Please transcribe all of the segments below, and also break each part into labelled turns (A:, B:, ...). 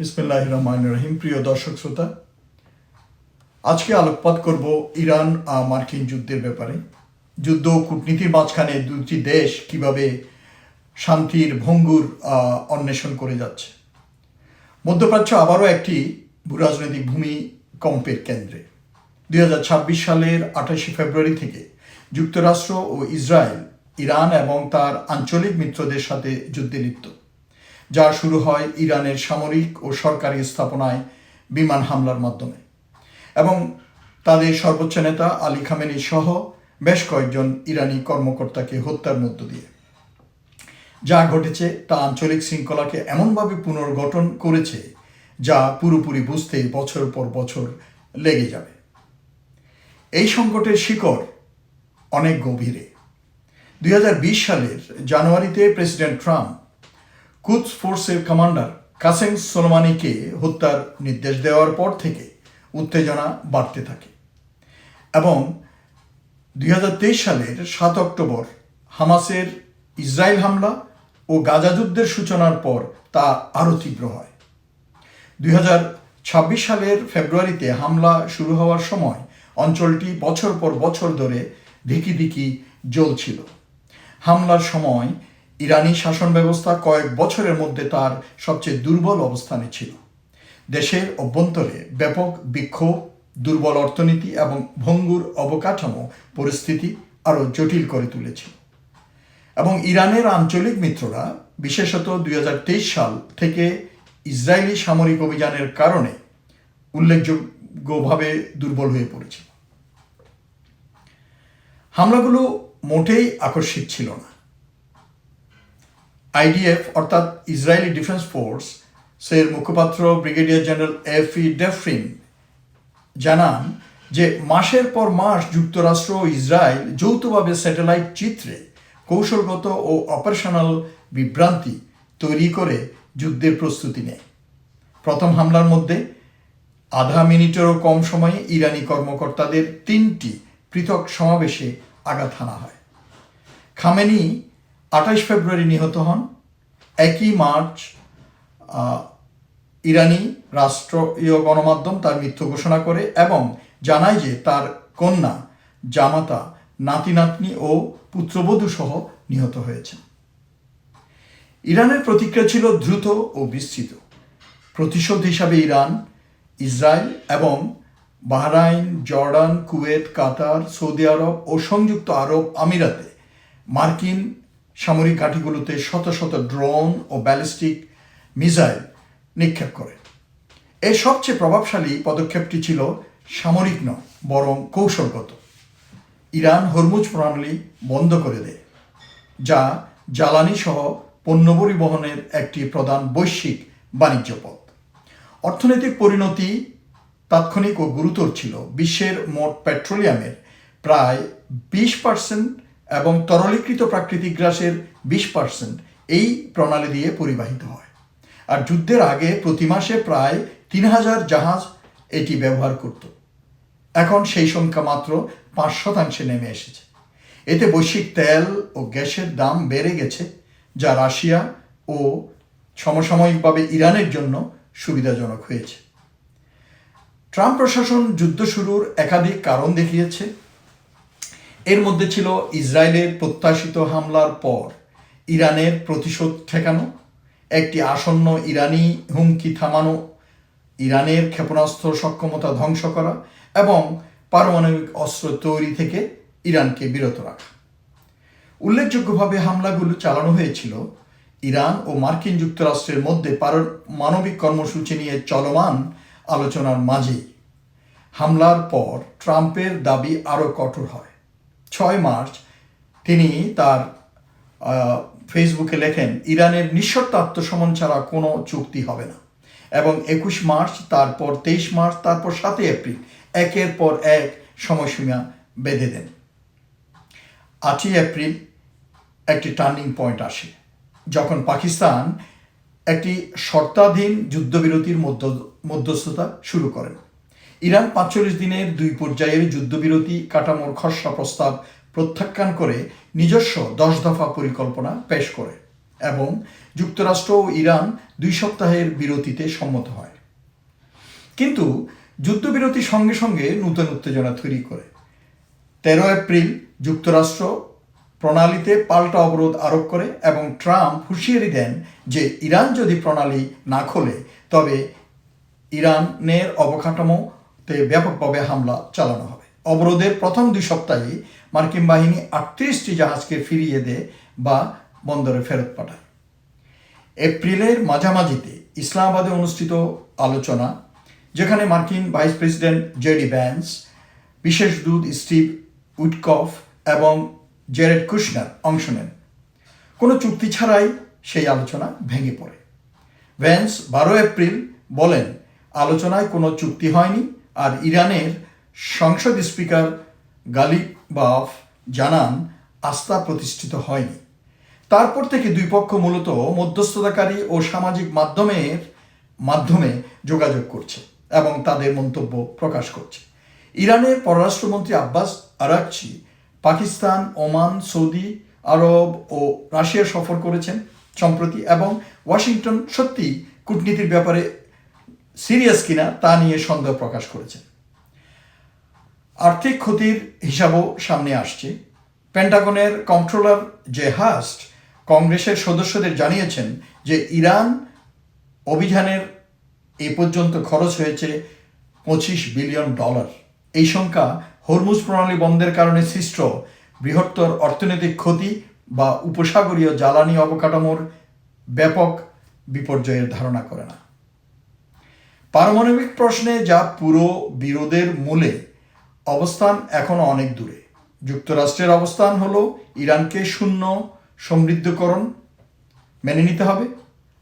A: বিসমিল্লাহির রহমানির রহিম। প্রিয় দর্শক শ্রোতা, আজকে আলোকপাত করব ইরান মার্কিন যুদ্ধের ব্যাপারে। যুদ্ধ ও কূটনীতির মাঝখানে দুটি দেশ কিভাবে শান্তির ভঙ্গুর অন্বেষণ করে যাচ্ছে। মধ্যপ্রাচ্য আবারও একটি ভূরাজনৈতিক ভূমিকম্পের কেন্দ্রে। 2026 সালের 28 ফেব্রুয়ারি থেকে যুক্তরাষ্ট্র ও ইসরায়েল ইরান এবং তার আঞ্চলিক মিত্রদের সাথে যুদ্ধে লিপ্ত, যা শুরু হয় ইরানের সামরিক ও সরকারি স্থাপনায় বিমান হামলার মাধ্যমে এবং তাদের সর্বোচ্চ নেতা আলী খামেনি সহ বেশ কয়েকজন ইরানি কর্মকর্তাকে হত্যার মধ্য দিয়ে। যা ঘটেছে তা আঞ্চলিক শৃঙ্খলাকে এমনভাবে পুনর্গঠন করেছে যা পুরোপুরি বুঝতে বছর পর বছর লেগে যাবে। এই সংকটের শিকড় অনেক গভীরে। 2020 সালের জানুয়ারিতে প্রেসিডেন্ট ট্রাম্প কুদস ফোর্সের কমান্ডার কাসেম সোলেমানিকে হত্যার নির্দেশ দেওয়ার পর থেকে উত্তেজনা বাড়তে থাকে এবং 2023 সালের 7 অক্টোবর হামাসের ইসরায়েল হামলা ও গাজা যুদ্ধের সূচনার পর তা আরও তীব্র হয়। 2026 সালের ফেব্রুয়ারিতে হামলা শুরু হওয়ার সময় অঞ্চলটি বছর পর বছর ধরে ধিকি ধিকি জ্বলছিল। হামলার সময় ইরানি শাসন ব্যবস্থা কয়েক বছরের মধ্যে তার সবচেয়ে দুর্বল অবস্থানে ছিল। দেশের অভ্যন্তরে ব্যাপক বিক্ষোভ, দুর্বল অর্থনীতি এবং ভঙ্গুর অবকাঠামো পরিস্থিতি আরও জটিল করে তুলেছিল এবং ইরানের আঞ্চলিক মিত্ররা বিশেষত 2023 সাল থেকে ইসরায়েলি সামরিক অভিযানের কারণে উল্লেখযোগ্যভাবে দুর্বল হয়ে পড়েছিল। হামলাগুলো মোটেই আকস্মিক ছিল না। আইডিএফ অর্থাৎ ইসরায়েলি ডিফেন্স ফোর্স এর মুখপাত্র ব্রিগেডিয়ার জেনারেল এফি ডেফরিন জানান যে মাসের পর মাস যুক্তরাষ্ট্র ও ইসরায়েল যৌথভাবে স্যাটেলাইট চিত্রে কৌশলগত ও অপারেশনাল বিভ্রান্তি তৈরি করে যুদ্ধের প্রস্তুতি নেয়। প্রথম হামলার মধ্যে আধা মিনিটেরও কম সময়ে ইরানি কর্মকর্তাদের 3টি পৃথক সমাবেশে আঘাত হানা হয়। খামেনি 28 ফেব্রুয়ারি নিহত হন। 1 মার্চ ইরানি রাষ্ট্রীয় গণমাধ্যম তার মৃত্যু ঘোষণা করে এবং জানায় যে তার কন্যা, জামাতা, নাতি নাতনি ও পুত্রবধূ সহ নিহত হয়েছে। ইরানের প্রতিক্রিয়া ছিল দ্রুত ও বিস্তৃত। প্রতিশোধ হিসাবে ইরান, ইসরায়েল এবং বাহরাইন, জর্ডান, কুয়েত, কাতার, সৌদি আরব ও সংযুক্ত আরব আমিরাতে মার্কিন সামরিক ঘাঁটিগুলোতে শত শত ড্রোন ও ব্যালিস্টিক মিসাইল নিক্ষেপ করে। এর সবচেয়ে প্রভাবশালী পদক্ষেপটি ছিল সামরিক নয় বরং কৌশলগত। ইরান হরমুজ প্রণালী বন্ধ করে দেয়, যা জ্বালানি সহ পণ্য পরিবহনের একটি প্রধান বৈশ্বিক বাণিজ্য পথ। অর্থনৈতিক পরিণতি তাৎক্ষণিক ও গুরুতর ছিল। বিশ্বের মোট পেট্রোলিয়ামের প্রায় 20% এবং তরলীকৃত প্রাকৃতিক গ্যাসের 20% এই প্রণালী দিয়ে পরিবাহিত হয়। আর যুদ্ধের আগে প্রতি মাসে প্রায় 3000 জাহাজ এটি ব্যবহার করত। এখন সেই সংখ্যা মাত্র 5% নেমে এসেছে। এতে বৈশ্বিক তেল ও গ্যাসের দাম বেড়ে গেছে, যা রাশিয়া ও সমসাময়িকভাবে ইরানের জন্য সুবিধাজনক হয়েছে। ট্রাম্প প্রশাসন যুদ্ধ শুরুর একাধিক কারণ দেখিয়েছে। এর মধ্যে ছিল ইসরায়েলের প্রত্যাশিত হামলার পর ইরানের প্রতিশোধ ঠেকানো, একটি আসন্ন ইরানি হুমকি থামানো, ইরানের ক্ষেপণাস্ত্র সক্ষমতা ধ্বংস করা এবং পারমাণবিক অস্ত্র তৈরি থেকে ইরানকে বিরত রাখা। উল্লেখযোগ্যভাবে হামলাগুলো চালানো হয়েছিল ইরান ও মার্কিন যুক্তরাষ্ট্রের মধ্যে পারমাণবিক কর্মসূচি নিয়ে চলমান আলোচনার মাঝেই। হামলার পর ট্রাম্পের দাবি আরও কঠোর হয়। 6 মার্চ তিনি তার ফেসবুকে লেখেন, ইরানের নিঃশর্ত আত্মসমর্পণ ছাড়া কোনো চুক্তি হবে না। এবং 21 মার্চ, তারপর 23 মার্চ, তারপর 7 এপ্রিল একের পর এক সময়সীমা বেঁধে দেন। 8 এপ্রিল একটি টার্নিং পয়েন্ট আসে, যখন পাকিস্তান একটি শর্তাধীন যুদ্ধবিরতির মধ্যস্থতা শুরু করেন। ইরান 45 দিনের 2 পর্যায়ের যুদ্ধবিরতি কাঠামোর খসড়া প্রস্তাব প্রত্যাখ্যান করে নিজস্ব 10 দফা পরিকল্পনা পেশ করে এবং যুক্তরাষ্ট্র ও ইরান 2 সপ্তাহের বিরতিতে সম্মত হয়। কিন্তু যুদ্ধবিরতির সঙ্গে সঙ্গে নূতন উত্তেজনা তৈরি করে। 13 এপ্রিল যুক্তরাষ্ট্র প্রণালীতে পাল্টা অবরোধ আরোপ করে এবং ট্রাম্প হুঁশিয়ারি দেন যে ইরান যদি প্রণালী না খোলে তবে ইরানের অবকাঠামোতে ব্যাপকভাবে হামলা চালানো হবে। অবরোধের প্রথম 2 সপ্তাহে মার্কিন বাহিনী 38টি জাহাজকে ফিরিয়ে দেয় বা বন্দরে ফেরত পাঠায়। এপ্রিলের মাঝামাঝিতে ইসলামাবাদে অনুষ্ঠিত আলোচনা, যেখানে মার্কিন ভাইস প্রেসিডেন্ট জেডি ভ্যান্স, বিশেষ দূত স্টিভ উইটকফ এবং জেরেড কুশনার অংশ নেন। কোনো চুক্তি ছাড়াই সেই আলোচনা ভেঙে পড়ে। ভ্যান্স 12 এপ্রিল বলেন, আলোচনায় কোনো চুক্তি হয়নি, আর ইরানের সংসদ স্পিকার গালিবাফ জানান আস্থা প্রতিষ্ঠিত হয়নি। তারপর থেকে দুই পক্ষ মূলত মধ্যস্থতাকারী ও সামাজিক মাধ্যমে যোগাযোগ করছে এবং তাদের মন্তব্য প্রকাশ করছে। ইরানের পররাষ্ট্রমন্ত্রী Abbas Araghchi Pakistan, Oman, Saudi Arab ও রাশিয়া সফর করেছেন সম্প্রতি, এবং ওয়াশিংটন সত্যি কূটনীতির ব্যাপারে সিরিয়াস কিনা তা নিয়ে সন্দেহ প্রকাশ করেছেন। আর্থিক ক্ষতির হিসাবও সামনে আসছে। পেন্টাগনের কন্ট্রোলার জে হাস্ট কংগ্রেসের সদস্যদের জানিয়েছেন যে ইরান অভিযানের এ পর্যন্ত খরচ হয়েছে $25 বিলিয়ন। এই সংখ্যা হরমুজ প্রণালী বন্ধের কারণে সৃষ্ট বৃহত্তর অর্থনৈতিক ক্ষতি বা উপসাগরীয় জ্বালানি অবকাঠামোর ব্যাপক বিপর্যয়ের ধারণা করে না। পারমাণবিক প্রশ্নে যা পুরো বিরোধের মূলে অবস্থান এখনো অনেক দূরে। যুক্তরাষ্ট্রের অবস্থান হলো ইরানকে শূন্য সমৃদ্ধকরণ মেনে নিতে হবে,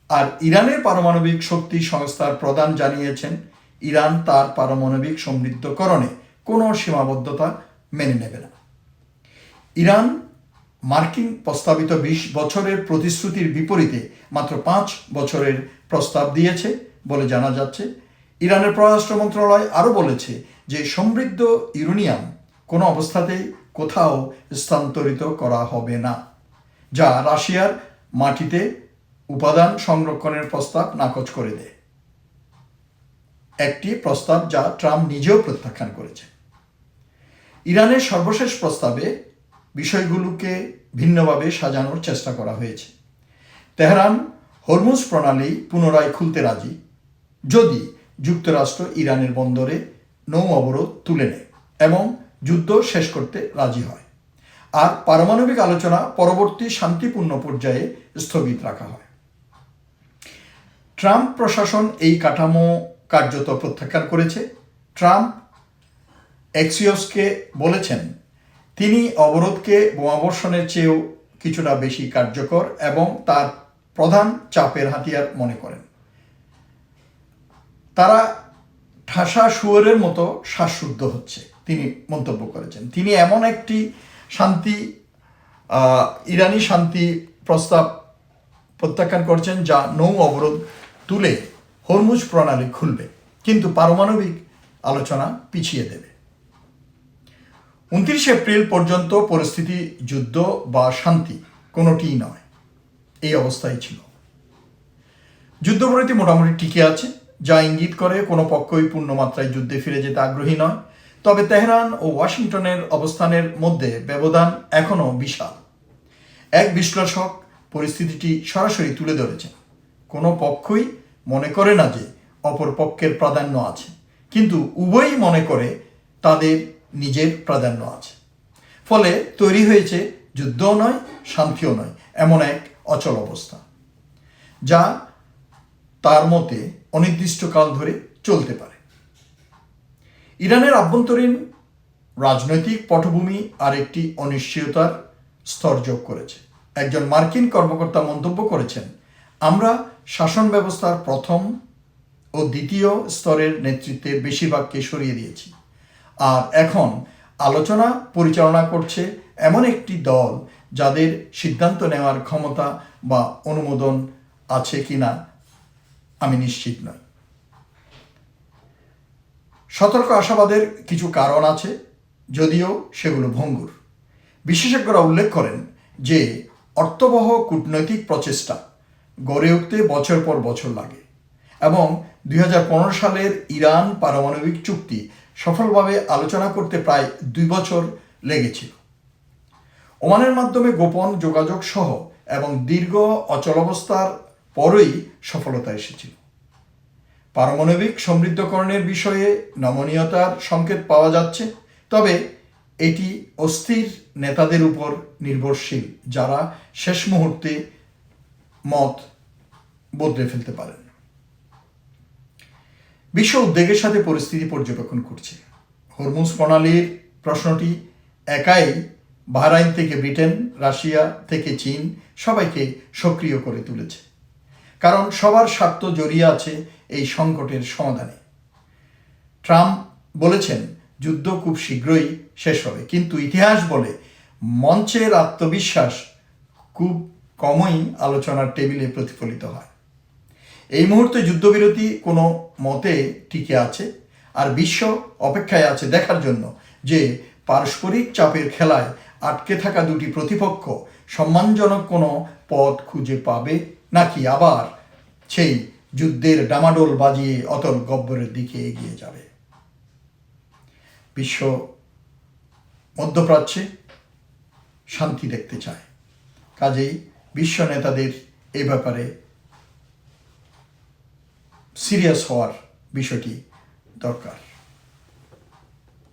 A: আর ইরানের পারমাণবিক শক্তি সংস্থার প্রধান জানিয়েছেন ইরান তার পারমাণবিক সমৃদ্ধকরণে কোনো সীমাবদ্ধতা মেনে নেবে না। ইরান মার্কিন প্রস্তাবিত 20 বছরের প্রতিশ্রুতির বিপরীতে মাত্র 5 বছরের প্রস্তাব দিয়েছে বলে জানা যাচ্ছে। ইরানের পররাষ্ট্র মন্ত্রণালয় আরও বলেছে যে সমৃদ্ধ ইউরেনিয়াম কোনো অবস্থাতেই কোথাও স্থানান্তরিত করা হবে না, যা রাশিয়ার মাটিতে উপাদান সংরক্ষণের প্রস্তাব নাকচ করে দেয়, একটি প্রস্তাব যা ট্রাম্প নিজেও প্রত্যাখ্যান করেছে। ইরানের সর্বশেষ প্রস্তাবে বিষয়গুলোকে ভিন্নভাবে সাজানোর চেষ্টা করা হয়েছে। তেহরান হরমুজ প্রণালী পুনরায় খুলতে রাজি যদি যুক্তরাষ্ট্র ইরানের বন্দরে নৌ অবরোধ তুলে নেয় এবং যুদ্ধ শেষ করতে রাজি হয়, আর পারমাণবিক আলোচনা পরবর্তী শান্তিপূর্ণ পর্যায়ে স্থগিত রাখা হয়। ট্রাম্প প্রশাসন এই কাঠামো কার্যত প্রত্যাখ্যান করেছে। ট্রাম্প এক্সিওসকে বলেছেন তিনি অবরোধকে বোমাবর্ষণের চেয়েও কিছুটা বেশি কার্যকর এবং তার প্রধান চাপের হাতিয়ার মনে করেন। তারা ঠাসা শুয়োরের মতো শ্বাসরুদ্ধ হচ্ছে, তিনি মন্তব্য করেছেন। তিনি এমন একটি ইরানি শান্তি প্রস্তাব প্রত্যাখ্যান করছেন যা নৌ অবরোধ তুলে হরমুজ প্রণালী খুলবে, কিন্তু পারমাণবিক আলোচনা পিছিয়ে দেবে। 29 এপ্রিল পর্যন্ত পরিস্থিতি যুদ্ধ বা শান্তি কোনোটিই নয়, এই অবস্থায় ছিল। যুদ্ধবিরতি মোটামুটি টিকে আছে, যা ইঙ্গিত করে কোনো পক্ষই পূর্ণমাত্রায় যুদ্ধে ফিরে যেতে আগ্রহী নয়। তবে তেহরান ও ওয়াশিংটনের অবস্থানের মধ্যে ব্যবধান এখনও বিশাল। এক বিশ্লেষক পরিস্থিতিটি সরাসরি তুলে ধরেছেন। কোনো পক্ষই মনে করে না যে অপর পক্ষের প্রাধান্য আছে, কিন্তু উভয়ই মনে করে তাদের নিজের প্রাধান্য আছে। ফলে তৈরি হয়েছে যুদ্ধও নয়, শান্তিও নয়, এমন এক অচল অবস্থা, যা তার মতে অনির্দিষ্টকাল ধরে চলতে পারে। ইরানের আভ্যন্তরীণ রাজনৈতিক পটভূমি আরেকটি অনিশ্চয়তার স্তর যোগ করেছে। একজন মার্কিন কর্মকর্তা মন্তব্য করেছেন, আমরা শাসন ব্যবস্থার প্রথম ও দ্বিতীয় স্তরের নেতৃত্বের বেশিরভাগকে সরিয়ে দিয়েছি, আর এখন আলোচনা পরিচালনা করছে এমন একটি দল যাদের সিদ্ধান্ত নেওয়ার ক্ষমতা বা অনুমোদন আছে কিনা আমি নিশ্চিত নই। সতর্ক আশাবাদের কিছু কারণ আছে, যদিও সেগুলো ভঙ্গুর। বিশেষজ্ঞরা উল্লেখ করেন যে অর্থবহ কূটনৈতিক প্রচেষ্টা গড়ে উঠতে বছর পর বছর লাগে এবং 2015 সালের ইরান পারমাণবিক চুক্তি সফলভাবে আলোচনা করতে প্রায় 2 বছর লেগেছিল। ওমানের মাধ্যমে গোপন যোগাযোগ সহ এবং দীর্ঘ অচলাবস্থার পরই সফলতা এসেছিল। পারমাণবিক সমৃদ্ধকরণের বিষয়ে নমনীয়তার সংকেত পাওয়া যাচ্ছে, তবে এটি অস্থির নেতাদের উপর নির্ভরশীল, যারা শেষ মুহূর্তে মত বদলে ফেলতে পারেন। বিশ্ব উদ্বেগের সাথে পরিস্থিতি পর্যবেক্ষণ করছে। হরমুজ প্রণালীর প্রশ্নটি একাই বাহরাইন থেকে ব্রিটেন, রাশিয়া থেকে চীন সবাইকে সক্রিয় করে তুলেছে, কারণ সবার স্বার্থ জড়িয়ে আছে এই সংকটের সমাধানে। ট্রাম্প বলেছেন যুদ্ধ খুব শীঘ্রই শেষ হবে, কিন্তু ইতিহাস বলে মঞ্চের আত্মবিশ্বাস খুব কমই আলোচনার টেবিলে প্রতিফলিত হয়। এই মুহূর্তে যুদ্ধবিরতি কোনো মতে টিকে আছে, আর বিশ্ব অপেক্ষায় আছে দেখার জন্য যে পারস্পরিক চাপের খেলায় আটকে থাকা দুটি প্রতিপক্ষ সম্মানজনক কোনো পথ খুঁজে পাবে নাকি আবার সেই যুদ্ধের ডামাডোল বাজিয়ে অতল গব্বরের দিকে এগিয়ে যাবে। বিশ্ব মধ্যপ্রাচ্যে শান্তি দেখতে চায়, কাজেই বিশ্ব নেতাদের এ ব্যাপারে সিরিয়াস হওয়ার বিষয়টি দরকার।